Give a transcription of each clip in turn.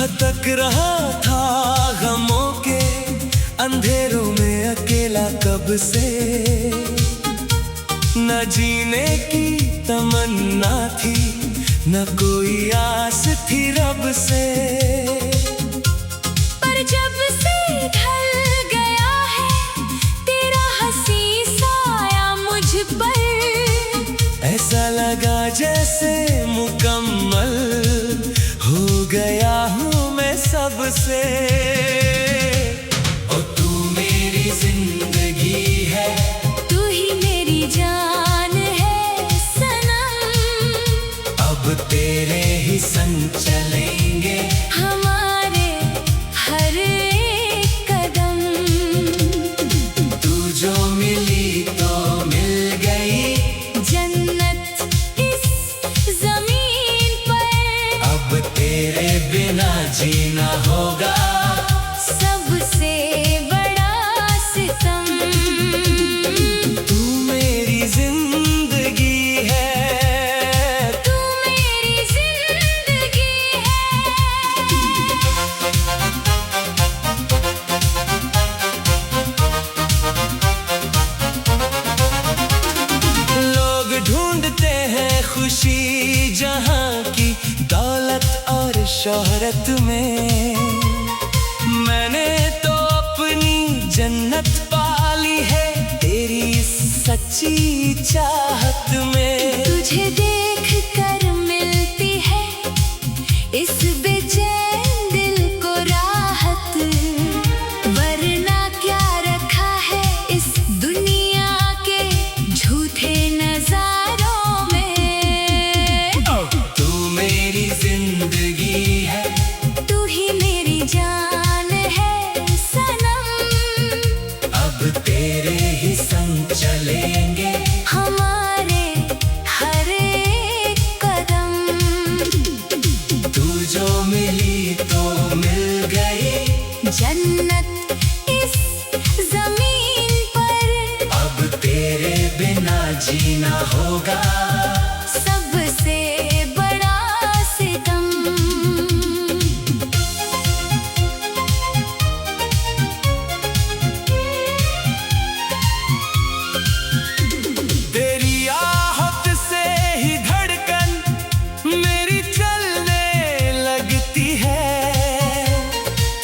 भटक रहा था गमों के अंधेरों में अकेला कब से। न जीने की तमन्ना थी, न कोई आस थी रब से। पर जब से ढल गया है तेरा हंसी साया मुझ पर, ऐसा लगा जैसे मुकम्मल हो गया हूँ मैं सबसे। ओ तू मेरी जिंदगी है, तू ही मेरी जान है सनम। अब तेरे ही संग चलेंगे हमारे हर एक कदम। तू जो मिली तो मिल गई, जन्नत इस जमीन पर। अब तेरे बिना जीना होगा सबसे बड़ा सितम। तू मेरी जिंदगी है, तू मेरी जिंदगी लोग ढूंढते हैं खुशी जहां की दौलत और शोहरत में। मैंने तो अपनी जन्नत पाली है तेरी सच्ची चाहत में। तुझे देख कर मिलती है इस बेचैन दिल को राहत, वरना क्या रखा है इस दुनिया के झूठे नजारों में। तू मेरी जिंदगी है, तू ही मेरी जान है सनम। अब तेरे ही संग चलेंगे हमारे हर एक कदम। तू जो मिली तो मिल गई, जन्नत इस जमीन पर। अब तेरे बिना जीना होगा सबसे बड़ा सितम। तेरी आहट से ही धड़कन मेरी चलने लगती है।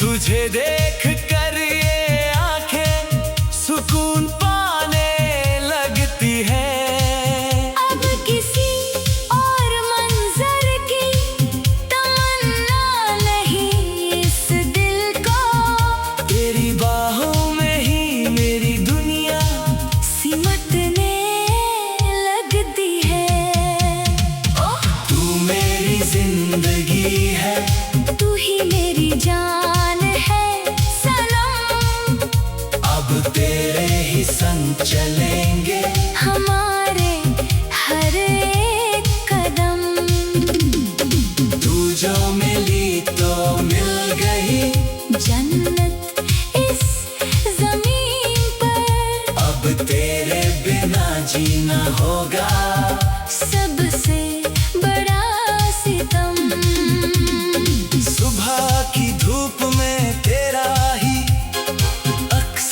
तुझे देख कर ये आंखें सुकून पाने लगती है। अब किसी और मंजर की तमन्ना नहीं इस दिल को। तेरी बाहों में ही मेरी दुनिया सिमटने लगती है। ओह तू मेरी जिंदगी है, तू ही मेरी जान है सनम। अब तेरे ही संग चलेंगे हमारे हर एक कदम। तू जो मिली तो मिल गई, जन्नत इस जमीन पर। अब तेरे बिना जीना होगा सबसे बड़ा सितम। सुबह की धूप में तेरा ही अक्स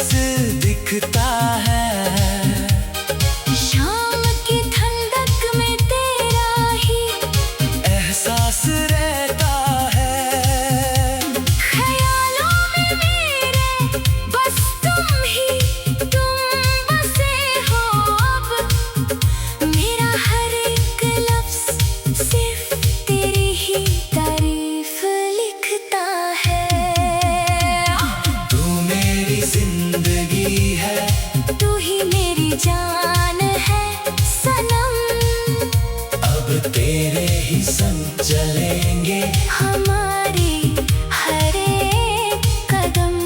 दिखता है। शाम की ठंडक में तेरा ही एहसास रहता है। ख्यालों में मेरे बस तुम बसे हो। अब मेरा हर एक लफ्ज सिर्फ तेरी ही तारीफ लिखता है। तू मेरी जिंदगी है, तू ही मेरी जान है सनम। अब तेरे ही संग चलेंगे हमारी हर एक कदम।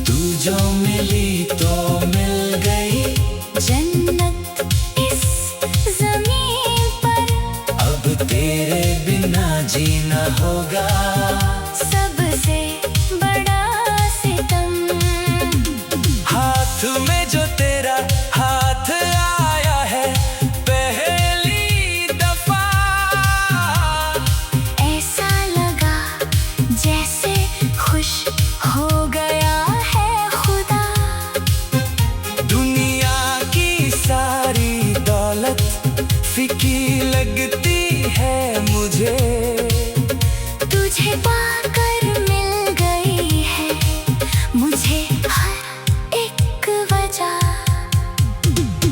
तू जो मिली तो मिल गई, जन्नत इस जमीन पर। अब तेरे बिना जीना होगा सबसे बड़ा सितम। हाथ में जो तेरा हाथ आया है पहली दफा, ऐसा लगा तुझे पाकर मिल गई है मुझे हर एक वजह।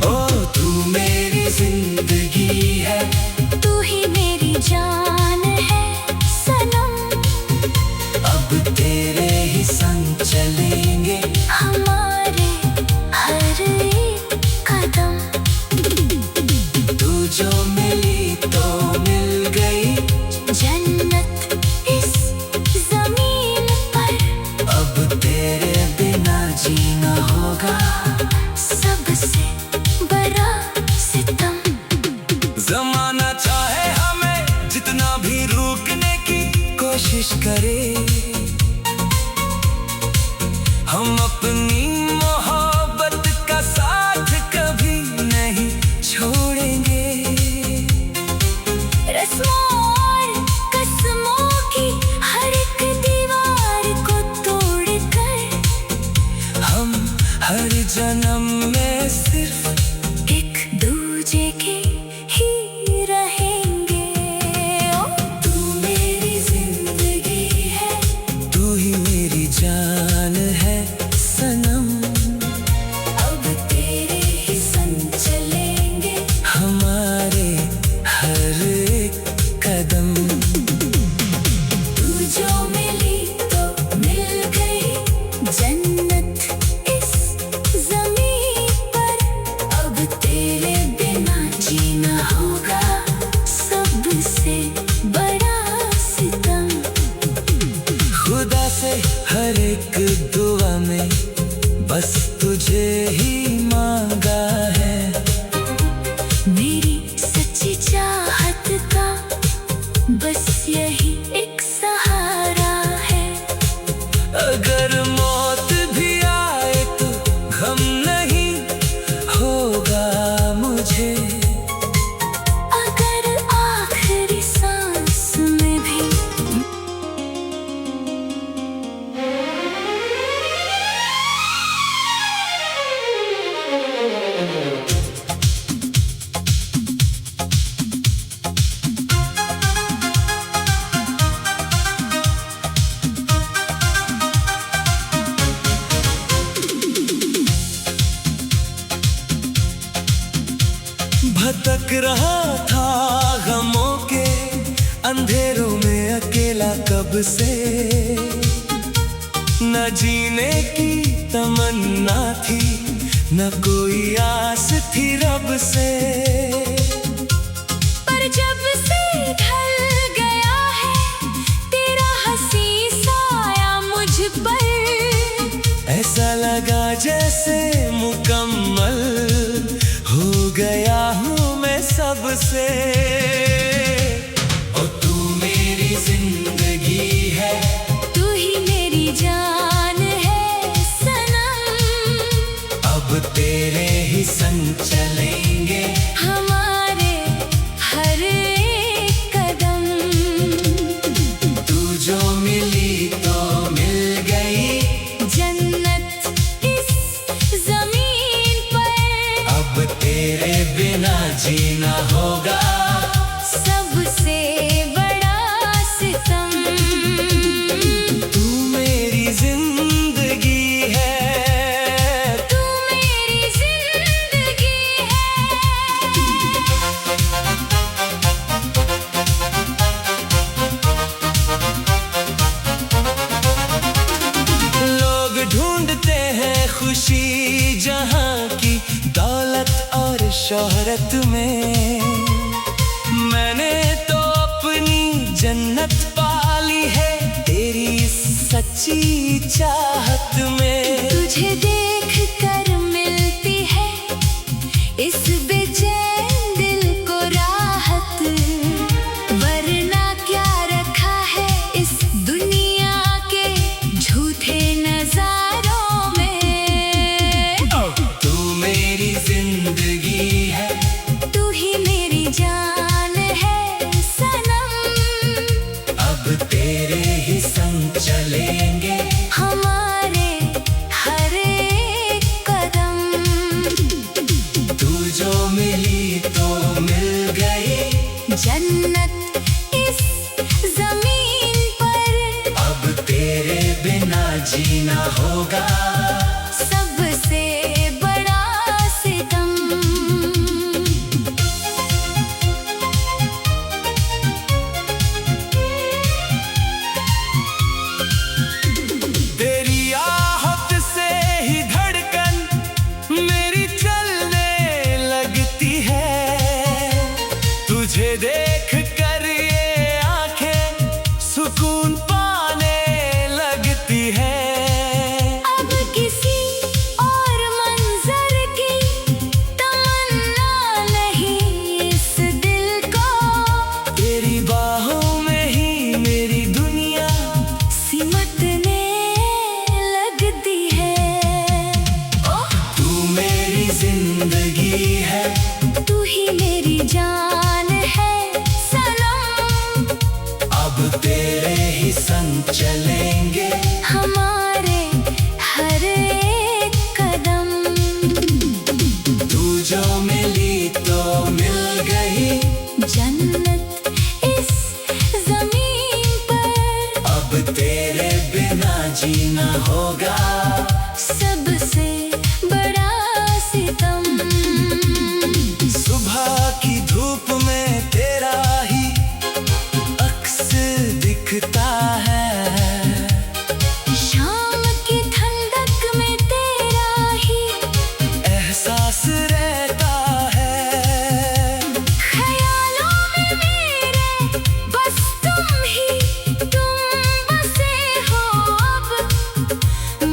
ओ तू मेरी जिंदगी है, तू ही मेरी जान है सनम। अब तेरे ही संग चलेंगे हमारे हर एक कदम। तू जो मिली तो मिल गई जन्नत इस जमीन पर। अब तेरे बिना जीना होगा सबसे बड़ा सितम। जमाना चाहे हमें जितना भी रोकने की कोशिश करे, हम अपनी मोहब्बत का साथ कभी नहीं छोड़ेंगे। रस्मों और कसमों की हर एक दीवार को तोड़कर हम हर जन्म में सिर्फ एक दूजे के ही रहेंगे। ओ तू मेरी जिंदगी है, तू ही मेरी जान है सनम। अब तेरे ही संग चलेंगे हमारे हर एक कदम। तू जो मिली तो मिल गई जन्नत इस जमीन पर। अब तेरे बिना जीना होगा सबसे बड़ा सितम। खुदा से हर एक दुआ में बस तुझे ही मांगा है। मेरी सच्ची चाहत का बस यही एक सहारा है। अगर मौत भी आए तो गम नहीं होगा मुझे। अगर आखिरी सांस में भी भटक रहा था गमों के अंधेरों में अकेला कब से। न जीने की तमन्ना थी, न कोई आस थी रब से। पर जब से ढल गया है तेरा हंसी साया मुझ पर। ऐसा लगा जैसे मुकम्मल हो गया हूँ मैं सबसे। ओ तू मेरी जिंदगी है, तू ही मेरी जान है सनम। अब तेरे ही संग चलेंगे हमारे हर एक कदम। तू जो मिली तो मिल गई जन्नत इस जमीन पर। अब तेरे बिना जीना होगा सबसे बड़ा सितम। तू मेरी जिंदगी है, तू मेरी जिंदगी है। लोग ढूंढते हैं खुशी जहां की दौलत और शोहरत में। मैंने तो अपनी जन्नत पाली है तेरी सच्ची चाहत में। तुझे देख कर मिलती है इस बेचैन दिल को राहत। वरना क्या रखा है इस दुनिया के झूठे नजारों में। तू मेरी जिंदगी है, तू ही मेरी जान है सनम। अब तेरे ही संग चलेंगे हमारे हर एक कदम। तू जो मिली तो मिल गई जन्नत इस जमीन पर। जीना होगा। सबसे बड़ा सितम। तेरी आहट से ही धड़कन मेरी चलने लगती है। तुझे देख कर ये आंखें सुकून पाने लगती है। अब किसी और मंजर की तमन्ना नहीं इस दिल को। तेरी बाहों में ही मेरी दुनिया सिमटने लगती है। ओह तू मेरी जिंदगी है। तू ही मेरी जान है सनम। अब तेरे ही संग चलेंगे हमारे हर एक कदम। तू जो मिली तो मिल गई। जन्नत इस जमीन पर। अब तेरे बिना जीना होगा। सबसे बड़ा सितम। सुबह की धूप में तेरा ही अक्स दिखता है। शाम की ठंडक में तेरा ही एहसास रहता है। ख्यालों में मेरे बस तुम बसे हो। अब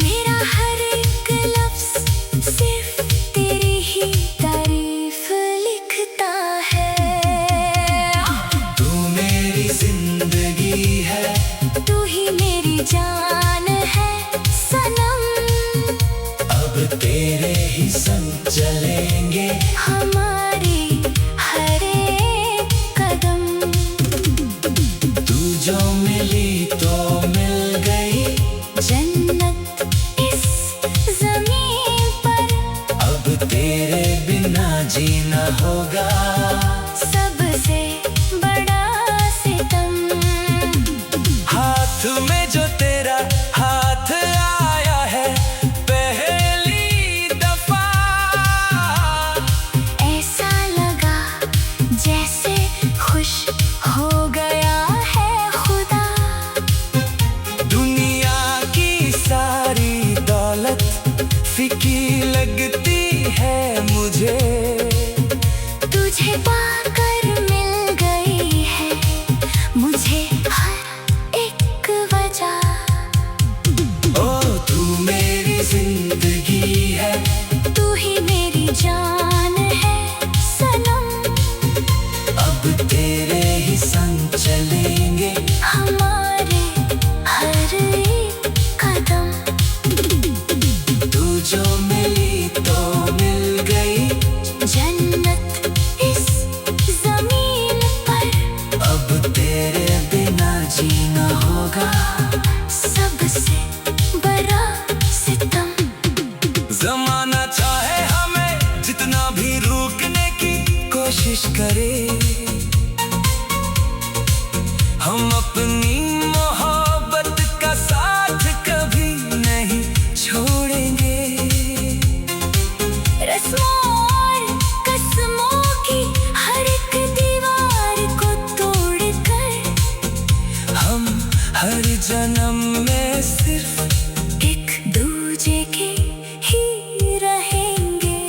मेरा हर एक लफ्ज सिर्फ तेरी ही तारीफ लिखता है। तू मेरी जिंदगी है। तू ही मेरी जान है सनम। अब तेरे ही संग चलेंगे हमारे हर एक कदम। तू जो मिली तो मिल गई। जन्नत इस जमीन पर। अब तेरे बिना जीना होगा। सबसे बड़ा सितम। हाथ में जो तेरा हाथ आया है पहली दफा। ऐसा लगा जैसे खुश हो गया है खुदा। दुनिया की सारी दौलत फीकी लगती है मुझे। तुझे पाकर मिल गई है मुझे हर एक वजह। ओ तू मेरी जिंदगी है। तू ही मेरी जान है सनम। अब तेरे ही संग चलेंगे हमारे हर एक कदम। तू जो मिली तो मिल गई। जन्नत इस जमीन पर। अब तेरे बिना जीना होगा। सबसे बड़ा सितम। जमाना चाहे हमें जितना भी रोकने की कोशिश करे। हम अपनी मोहब्बत का साथ कभी नहीं छोड़ेंगे। रस्मों और कसमों की हर एक दीवार को तोड़कर। हम हर जन्म में सिर्फ एक दूजे के ही रहेंगे।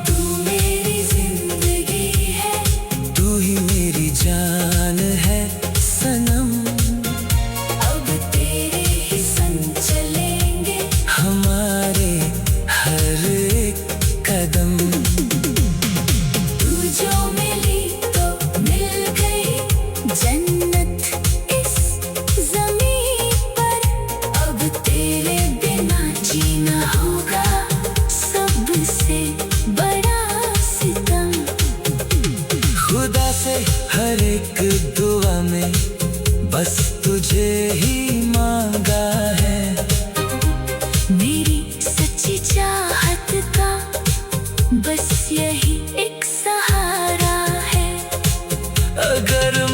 तू मेरी जिंदगी है। तू ही मेरी जान है सनम। अब तेरे ही संग चलेंगे हमारे हर एक कदम। तू जो मिली तो मिल गई। जन्नत इस जमीन पर। अब तेरे बिना जीना होगा। सबसे बड़ा सितम। खुदा से हर एक दुआ में बस तुझे ही मांगा है। मेरी सच्ची चाहत का बस यही एक सहारा है। अगर